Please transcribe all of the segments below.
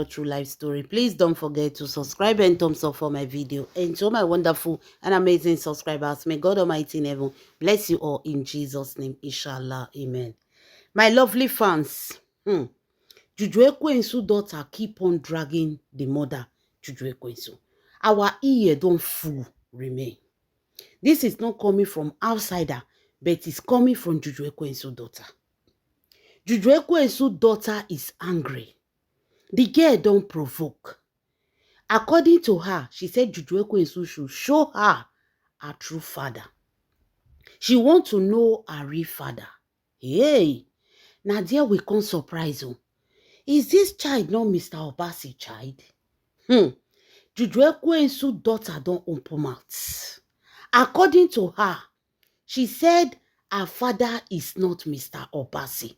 True life story. Please don't forget to subscribe and thumbs up for my video. And to my wonderful and amazing subscribers, may God Almighty in heaven bless you all in Jesus' name. Inshallah. Amen. My lovely fans, Juju Ekwensu daughter keep on dragging the mother, Juju Ekwensu. Our ear don't full remain. This is not coming from outsider, but it's coming from Juju Ekwensu daughter. Juju Ekwensu daughter is angry. The girl don't provoke. According to her, she said Juju Ekwensu should show her true father. She want to know her real father. Hey, now there we come surprise you. Is this child not Mr. Obasi child? Juju Ekwensu daughter don't open mouth. According to her, she said her father is not Mr. Obasi.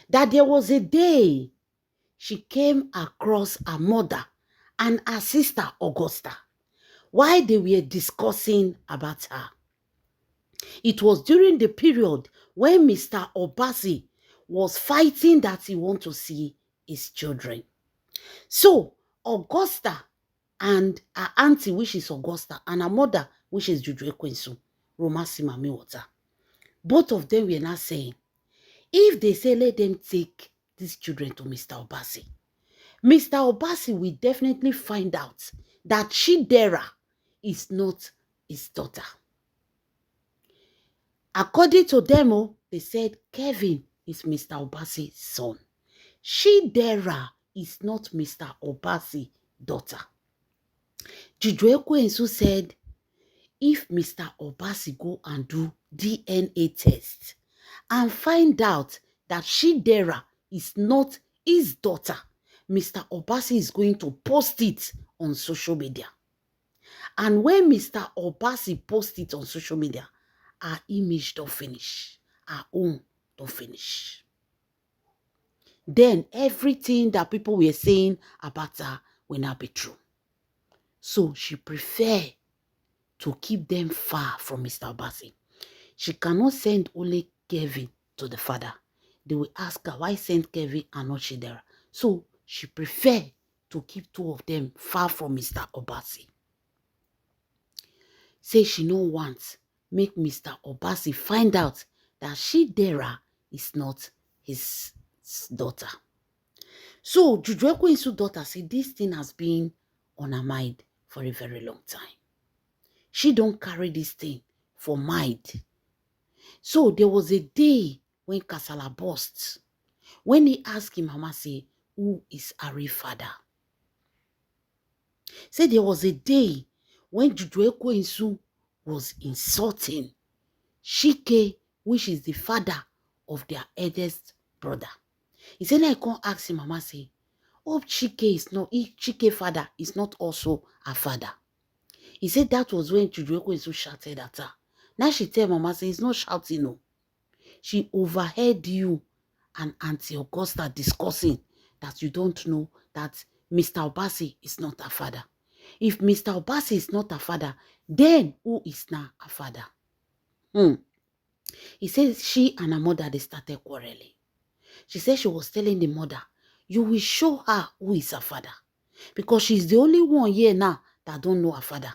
That there was a day she came across her mother and her sister Augusta while they were discussing about her. It was during the period when Mr. Obasi was fighting that he want to see his children. So Augusta and her auntie, which is Augusta, and her mother, which is Juju Ekwensu, Romasi Mami Water, both of them were not saying, if they say let them take these children to Mr. Obasi, Mr. Obasi will definitely find out that Chidera is not his daughter. According to them, they said Kevin is Mr. Obasi's son. Chidera is not Mr. Obasi's daughter. Juju Ekwensu said, if Mr. Obasi go and do DNA test and find out that Chidera is not his daughter, Mr. Obasi is going to post it on social media. And when Mr. Obasi posts it on social media, our image don't finish. Our own don't finish. Then everything that people were saying about her will not be true. So she prefer to keep them far from Mr. Obasi. She cannot send only Kevin to the father. They will ask her, why send Kevin and not Chidera? So she prefer to keep two of them far from Mr. Obasi. Say she no wants make Mr. Obasi find out that Chidera is not his daughter. So Juju Ekwensu's daughter said this thing has been on her mind for a very long time. She don't carry this thing for mind. So there was a day when Kasala burst. When he asked him, Mama say, who is her real father? Say there was a day when Juju Ekwensu was insulting Chike, which is the father of their eldest brother. He said, I can't ask him, Mama say, hope Chike is not, if Chike father is not also her father. He said that was when Juju Ekwensu shouted at her. Now she tell Mama say, he's not shouting, no. She overheard you and Auntie Augusta discussing that you don't know that Mr. Obasi is not her father. If Mr. Obasi is not her father, then who is now her father? He says she and her mother, they started quarreling. She said she was telling the mother, you will show her who is her father. Because she's the only one here now that don't know her father.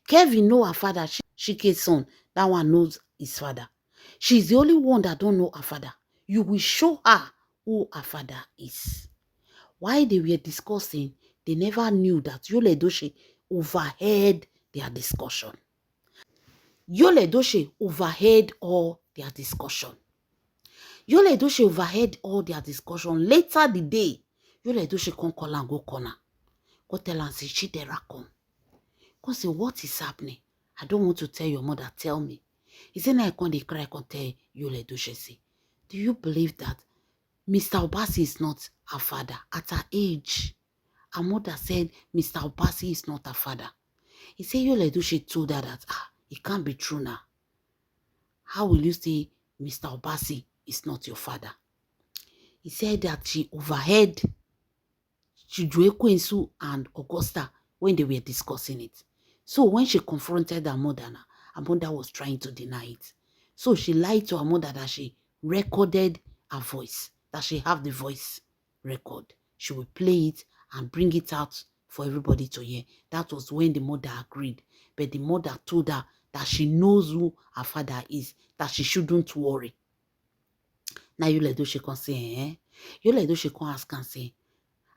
Kevin know her father, Chike's son. That one knows his father. She's the only one that don't know her father. You will show her who her father is. While they were discussing, they never knew that Yul Edochie overheard their discussion. Yul Edochie overheard all their discussion. Yul Edochie overheard all their discussion. Later the day, Yul Edochie come call and go corner. Go tell and say, Chidera come. Go say, what is happening? I don't want to tell your mother, tell me. He said, I can't cry, I can't tell Yul Edochie, say, do you believe that Mr. Obasi is not her father at her age? Her mother said Mr. Obasi is not her father. He said, Yul Edochie told her that, it can't be true now. How will you say Mr. Obasi is not your father? He said that she overheard Juju Ekwensu and Augusta when they were discussing it. So when she confronted her mother was trying to deny it. So she lied to her mother that she recorded her voice, that she have the voice record. She will play it and bring it out for everybody to hear. That was when the mother agreed. But the mother told her that she knows who her father is, that she shouldn't worry. Now Yul Edochie can say, Yul Edochie can ask and say,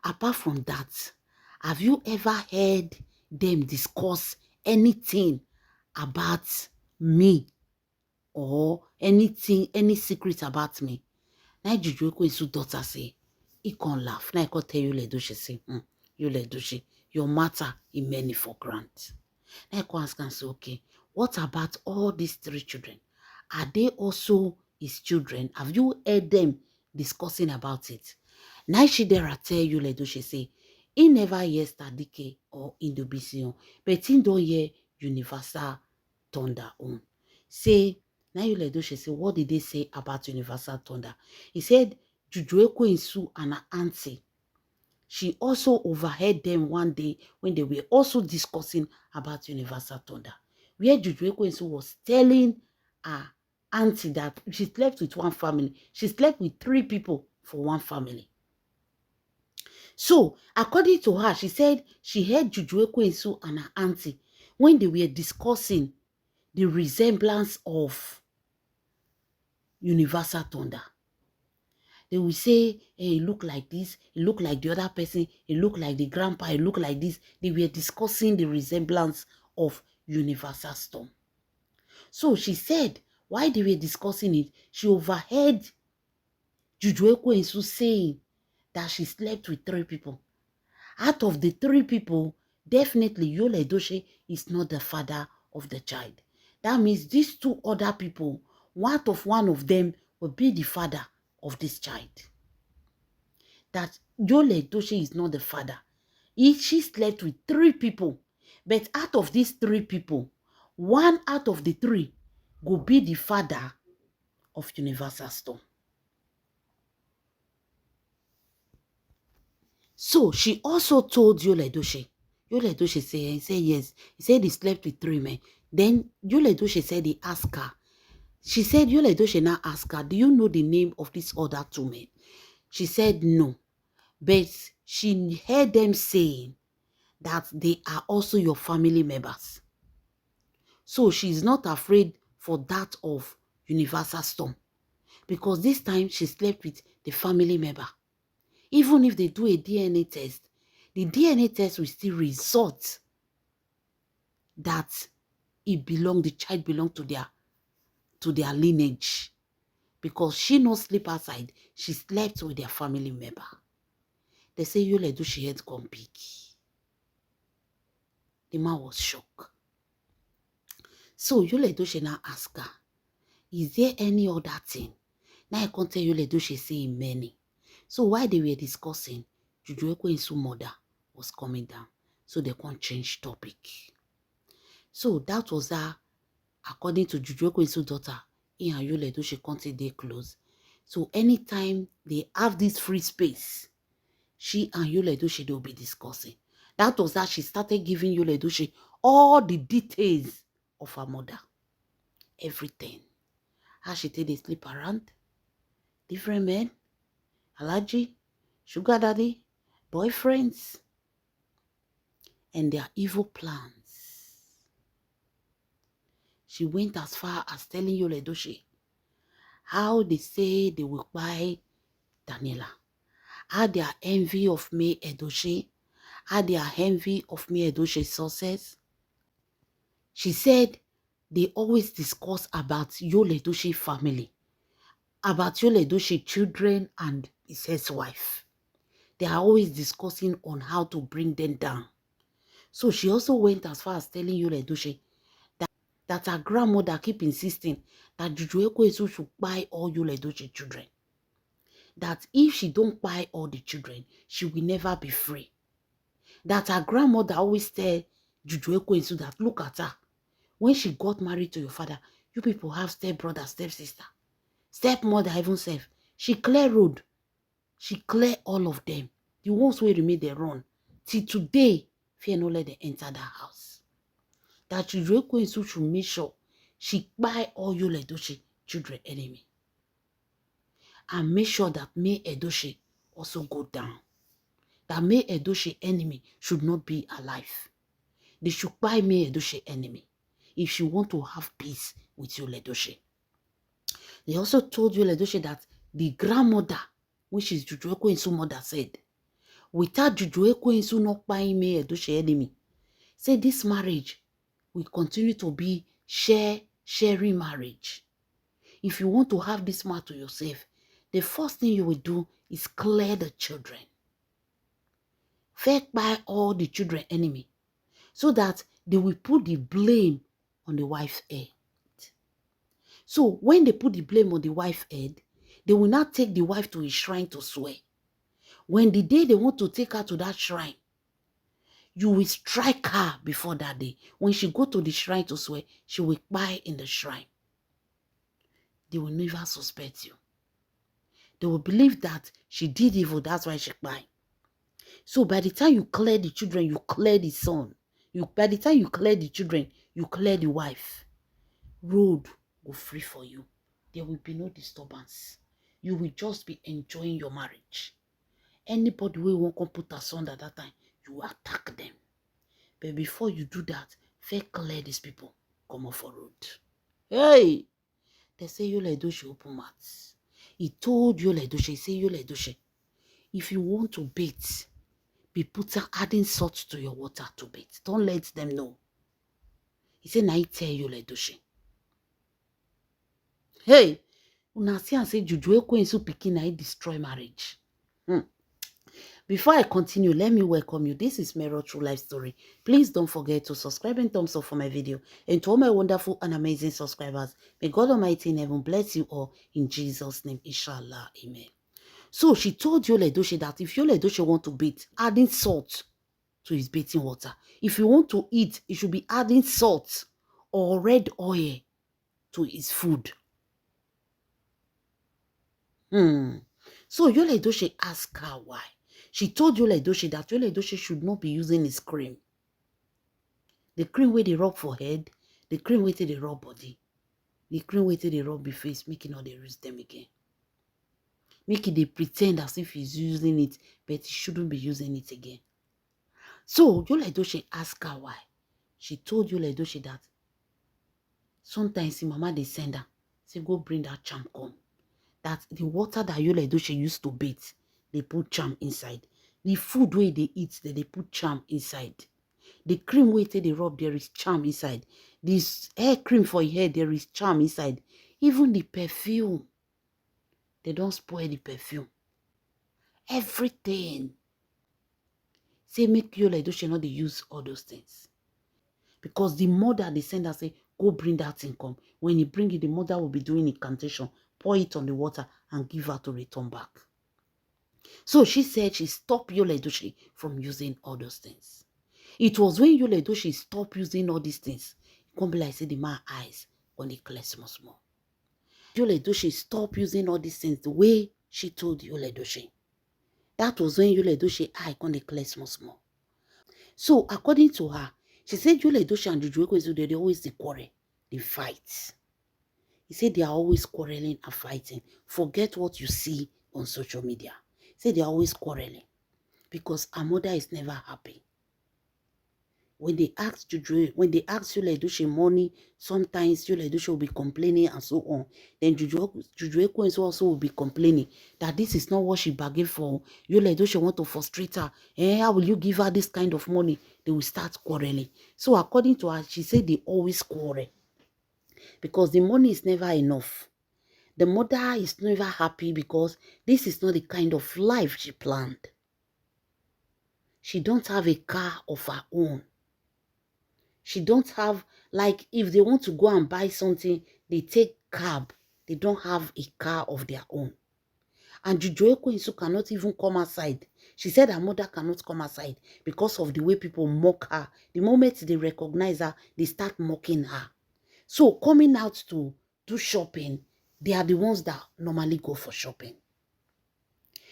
apart from that, have you ever heard them discuss anything about me or anything, any secret about me? Now Juju Ekwensu daughter say, he can't laugh. Now I can tell Yul Edochie say, Yul Edochie, your matter is many for grant. Now I can ask and say, okay, what about all these 3 children? Are they also his children? Have you heard them discussing about it? Now she there tell Yul Edochie say, he never hears Tadike or Indobisi, but he don't hear Universal Thunder on. Say, now Yul Edochie say, what did they say about Universal Thunder? He said, Juju Ekwensu and her auntie, she also overheard them one day when they were also discussing about Universal Thunder, where Juju Ekwensu was telling her auntie that she slept with one family. She slept with 3 people for one family. So, according to her, she said she heard Juju Ekwensu and her auntie when they were discussing the resemblance of Universal Thunder. They will say, hey, it look like this, it look like the other person, it look like the grandpa, it look like this. They were discussing the resemblance of Universal Storm. So she said, while they were discussing it, she overheard Juju Ekwensu saying that she slept with 3 people. Out of the 3 people, definitely Yul Edochie is not the father of the child. That means these 2 other people, one of them will be the father of this child. That Yul Edochie is not the father. She slept with 3 people. But out of these 3 people, 1 out of the 3 will be the father of Universal Storm. So she also told Yul Edochie. Yul Edochie said yes. He said he slept with 3 men. Then Yul Edochie said he asked her. She said Yul Edochie now asked her, do you know the name of these other 2 men? She said no. But she heard them saying that they are also your family members. So she's not afraid for that of Universal Storm. Because this time she slept with the family member. Even if they do a DNA test, the DNA test will still result that the child belonged to their lineage. Because she no sleep outside, she slept with their family member. They say Yul Edochie head come big. The man was shocked. So Yul Edochie now ask her, is there any other thing? Now I can't tell Yul Edochie say many. So while they were discussing, Juju Ekwensu mother was coming down. So they can't change topic. So that was that. According to Juju Ekwensu daughter, he and Yul Edochie can't they close. So anytime they have this free space, she and Yul Edochie they will be discussing. That was that she started giving Yul Edochie all the details of her mother. Everything. How she did they sleep around. Different men. Allergy. Sugar daddy. Boyfriends. And their evil plans. She went as far as telling Yul Edochie how they say they will buy Daniela. How they are envy of me Edochie. How they are envy of me Edochie's success. She said they always discuss about Yul Edochie family. About Yul Edochie children and his ex-wife. They are always discussing on how to bring them down. So she also went as far as telling Yul Edochie that her grandmother keep insisting that Juju Ekwensu should buy all Yul Edochie children. That if she don't buy all the children, she will never be free. That her grandmother always tell Juju Ekwensu that look at her. When she got married to your father, you people have step-brother, step-sister, stepmother, even self. She clear road. She clear all of them. The ones who remain they run. Till today, fear no let them enter that house. That Juju Ekwensu should make sure she buy all Yul Edochie children enemy. And make sure that me Edochie also go down. that May Edochie enemy should not be alive. They should buy May Edochie enemy if she want to have peace with Yul Edochie. They also told Yul Edochie that the grandmother, which is Juju Ekwensu mother, said, without Juju Ekwensu not buying May Edochie enemy, say this marriage will continue to be sharing marriage. If you want to have this man to yourself, the first thing you will do is clear the children. First buy all the children enemy, so that they will put the blame on the wife's head. So when they put the blame on the wife's head, they will not take the wife to a shrine to swear. When the day they want to take her to that shrine, you will strike her before that day. When she go to the shrine to swear, she will buy in the shrine. They will never suspect you. They will believe that she did evil, that's why she buy. So by the time you clear the children, you clear the son. By the time you clear the children, you clear the wife. Road will free for you. There will be no disturbance. You will just be enjoying your marriage. Anybody who won't come put asunder that time, you attack them. But before you do that, first clear these people. Come off a road. Hey! They say Yul Edochie open mouth. He told Yul Edochie, he say Yul Edochie, if you want to bathe, be adding salt to your water to bathe. Don't let them know. He said, now he tell Yul Edochie. Hey! Una see and say Juju Ekwensu pikin na destroy marriage. Before I continue, let me welcome you. This is Mero True Life Story. Please don't forget to subscribe and thumbs up for my video. And to all my wonderful and amazing subscribers, may God Almighty in heaven bless you all in Jesus' name. Inshallah. Amen. So she told Yul Edochie that if Yul Edochie want to bathe, adding salt to his bathing water. If you want to eat, he should be adding salt or red oil to his food. So Yul Edochie asked her why. She told Yul Edochie that Yul Edochie should not be using his cream. The cream where they rub for head, the cream where they rub body, the cream where they rub the face, making all they use them again. Make it they pretend as if he's using it, but he shouldn't be using it again. So Yul Edochie asked her why. She told Yul Edochie that sometimes the mama they send her, say go bring that charm come. That the water that Yul Edochie used to bathe, they put charm inside. The food where they eat, they put charm inside. The cream where they rub, there is charm inside. This hair cream for your hair, there is charm inside. Even the perfume, they don't spoil the perfume. Everything. Say make Yul Edochie not they use all those things. Because the mother, they send her, say, go bring that thing come. When you bring it, the mother will be doing incantation, pour it on the water, and give her to return back. So she said she stopped Yul Edochie from using all those things. It was when Yul Edochie stopped using all these things, it come be like say the man eyes when they clear small. Yul Edochie stopped using all these things the way she told Yul Edochie. That was when Yul Edochie eye when they clear small. So according to her, she said Yul Edochie and Juju Ekwensu, they always quarrel, they fight. He said they are always quarreling and fighting. Forget what you see on social media. He said they are always quarreling because her mother is never happy. When they ask Yul Edochie money, sometimes Yul Edochie will be complaining and so on. Then Juju Ekwensu also will be complaining that this is not what she bargained for. Yul Edochie want to frustrate her. How will you give her this kind of money? They will start quarreling. So according to her, she said they always quarrel because the money is never enough. The mother is never happy because this is not the kind of life she planned. She don't have a car of her own. She don't have, like, if they want to go and buy something, they take cab. They don't have a car of their own. And Juju Ekwensu cannot even come outside. She said her mother cannot come outside because of the way people mock her. The moment they recognize her, they start mocking her. So coming out to do shopping, they are the ones that normally go for shopping.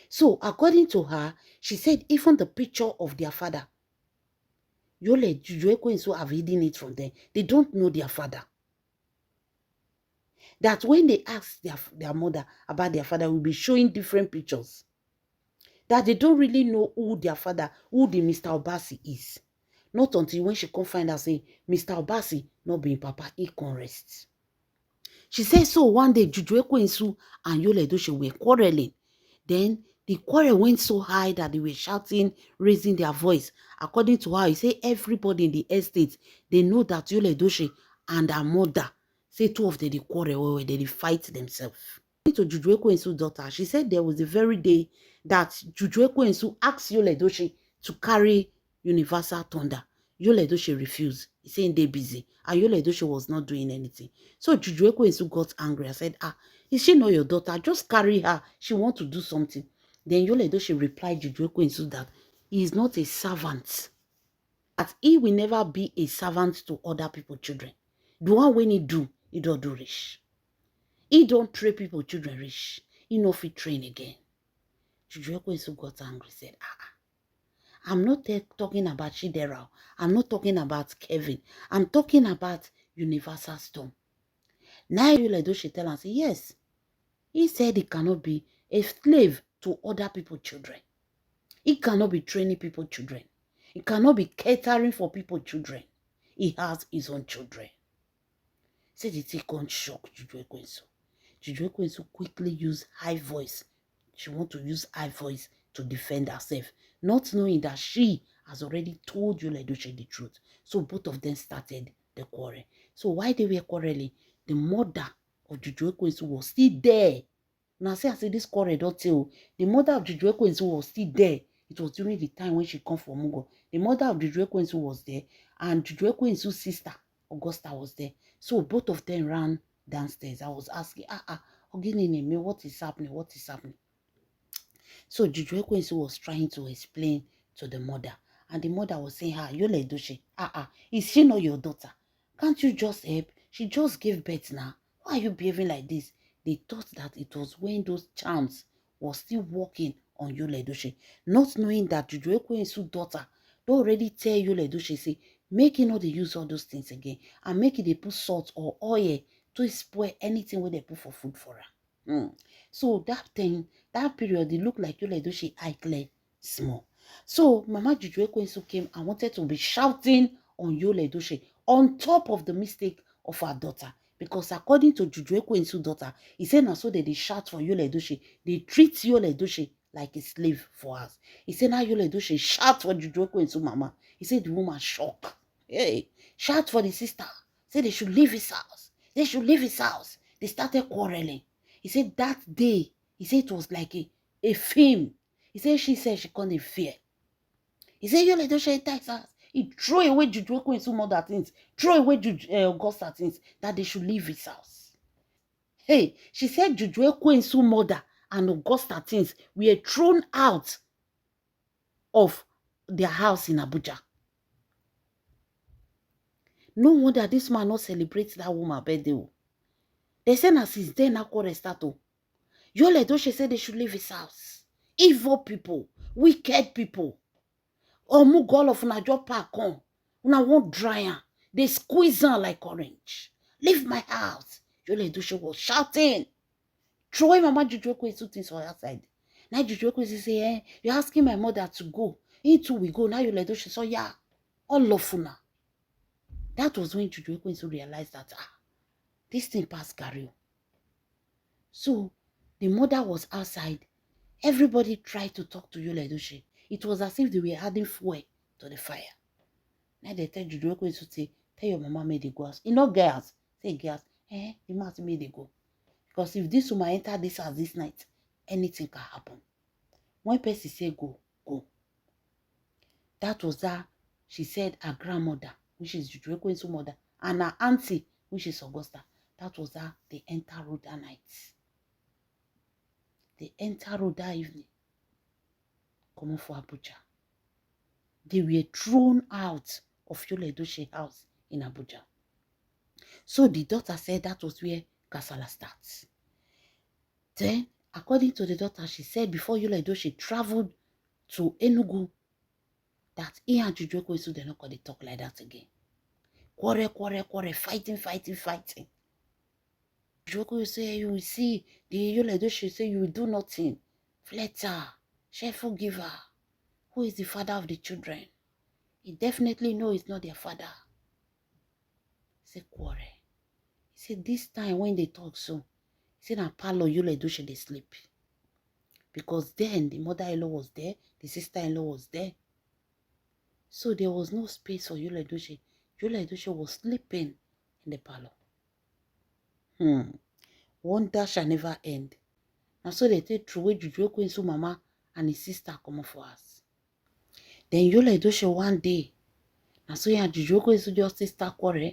So according to her, she said even the picture of their father, Juju Ekwensu have hidden it from them. They don't know their father. That when they ask their mother about their father, will be showing different pictures. that they don't really know who their father, who the Mr. Obasi is. Not until when she come find out, say, Mr. Obasi not being papa, he can rest. She said, so one day, Juju Ekwensu and Yul Edochie were quarreling. Then the quarrel went so high that they were shouting, raising their voice. According to her, he said everybody in the estate, they know that Yul Edochie and her mother, say two of them, they quarrel, they fight themselves. To Juju Ekwensu's daughter, she said there was the very day that Juju Ekwensu asked Yul Edochie to carry Universal Thunder. Yul Edochie refused. He said they're busy. And Yul Edochie was not doing anything. So Juju Ekwensu got angry. I said, is she not your daughter? Just carry her. She wants to do something. Then Yul Edochie replied Juju Ekwensu that he is not a servant. That he will never be a servant to other people's children. The one when he do rich. He don't train people children rich. He no fit train again. Juju Ekwensu got angry, said, I'm not talking about Chidera. I'm not talking about Kevin. I'm talking about Universal Storm. Now Yul Edochie tell and say, yes. He said he cannot be a slave to other people's children. He cannot be training people's children. He cannot be catering for people's children. He has his own children. Said it take on shock Juju Ekwensu. Juju Ekwensu quickly used high voice. She want to use high voice to defend herself, not knowing that she has already told Yul Edochie the truth. So both of them started the quarrel. So while they were quarreling, the mother of Juju Ekwensu was still there. Now I say this quarrel don't tell. The mother of Juju Ekwensu was still there. It was during the time when she come from Mugo. The mother of Juju Ekwensu was there, and Juju Ekwensu's sister Augusta was there. So both of them ran downstairs. I was asking, Oginini, what is happening? What is happening? So Juju Ekwensu was trying to explain to the mother. And the mother was saying, Yul Edochie, is she not your daughter? Can't you just help? She just gave birth now. Why are you behaving like this? They thought that it was when those charms was still working on Yul Edochie, not knowing that Juju Ekwensu's daughter they already tell Yul Edochie, say, make it not they use all those things again, and make it they put salt or oil to spoil anything where they put for food for her. So that period, it looked like Yul Edochie eye clear small. So Mama Juju Ekwensu came and wanted to be shouting on Yul Edochie on top of the mistake of her daughter. Because according to Juju Ekwensu's daughter, he said now so that they shout for Yul Edochie. They treat Yul Edochie like a slave for us. He said now Yul Edochie shout for Juju Ekwensu mama. He said the woman shocked. Hey, shout for the sister. Say they should leave his house. They should leave his house. They started quarreling. He said that day, he said it was like a film. He said she couldn't fear. He said Yul Edochie enter his house. He threw away Juju Ekwensu mother things, throw away Augusta things, that they should leave his house. Hey, she said Juju Ekwensu mother and Augusta things were thrown out of their house in Abuja. No wonder this man not celebrate that woman's birthday. They said that since then, now quarrel start. Yul Edochie said they should leave his house. Evil people, wicked people. Omugo all of una just pack on. Una won't dry am. They squeeze on like orange. Leave my house. Yul Edochie was shouting. Throwing Mama Juju Ekwensu things for outside. Now Juju Ekwensu say, you're asking my mother to go. Into we go. Now Yul Edochie so yeah. All of una. That was when Juju Ekwensu realized that this thing passed Gary. So the mother was outside. Everybody tried to talk to Yul Edochie. It was as if they were adding fuel to the fire. Now they tell Juju Ekwensu to say, tell your mama may they go out. You know girls. Say girls, the must may they go. Because if this woman enter this house this night, anything can happen. One person say go, go. That was that she said her grandmother, which is Juju Ekwensu's mother, and her auntie, which is Augusta. That was that they enter road that night. They enter road that evening. Come on for Abuja. They were thrown out of Yul Edochie's house in Abuja. So the daughter said that was where Kasala starts. Then, according to the daughter, she said before Yul Edochie traveled to Enugu, that he and Juju Ekwensu, they're not going to talk like that again. Quarrel, fighting. Juju Ekwensu say, you will see, the Yul Edochie say, you will do nothing. Flatter. cheerful giver. Who is the father of the children? He definitely knows it's not their father. He said, quarrel. He said, this time when they talk so, he said, na parlor Yul Edochie they sleep. Because then the mother-in-law was there, the sister-in-law was there. So there was no space for Yul Edochie. Yul Edochie was sleeping in the parlor. Wonder shall never end. Now so they take through Juju Ekwensu mama and his sister come for us. Then Yul Edochie one day. Now so yeah, Juju Ekwensu just sister quarrel.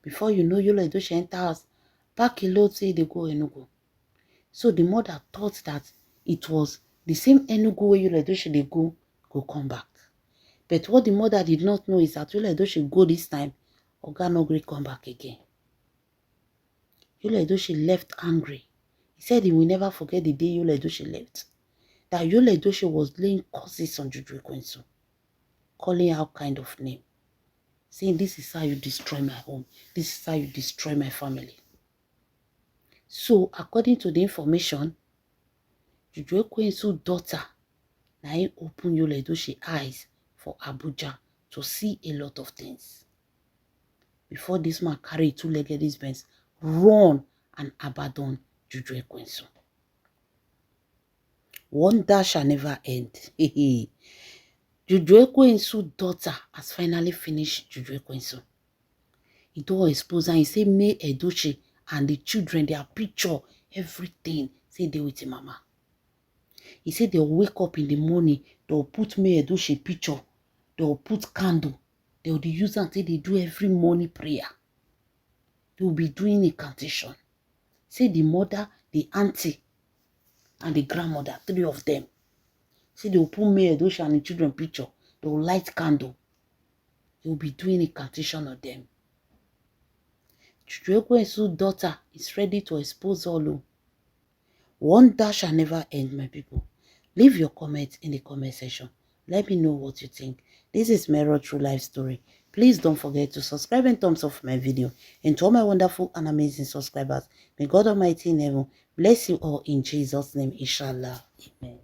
Before you know, Yul Edochie enter house. Back in load say they go Enugu. So the mother thought that it was the same Enugu where Yul Edochie they go come back. But what the mother did not know is that Yul Edochie go this time, Oga no gree come back again. Yul Edochie left angry. He said he will never forget the day Yul Edochie left. That Yul Edochie was laying curses on Juju Ekwensu, calling out kind of name, saying, this is how you destroy my home. This is how you destroy my family. So, according to the information, Juju Ekwensu's daughter now opened Yul Edochie's eyes for Abuja to see a lot of things. Before this man carried two-legged Benz, run and abandon Juju Ekwensu. Wonder shall never end. Juju Ekwensu's daughter has finally finished Juju Ekwensu. He don't expose and he say May Edochie and the children, their picture, everything, say they with him mama. He said they'll wake up in the morning, they'll put May Edochie picture, they'll put candle, they'll use until they do every morning prayer. They'll be doing incantation. Say the mother, the auntie, and the grandmother, three of them. Say they'll put May Edochie and the children picture, they'll light candle. They'll be doing incantation on them. Juju Ekwensu's daughter is ready to expose all. Wonder shall never end, my people. Leave your comments in the comment section. Let me know what you think. This is Mero True Life Story. Please don't forget to subscribe and thumbs up my video. And to all my wonderful and amazing subscribers, may God Almighty in heaven bless you all in Jesus' name, inshallah. Amen.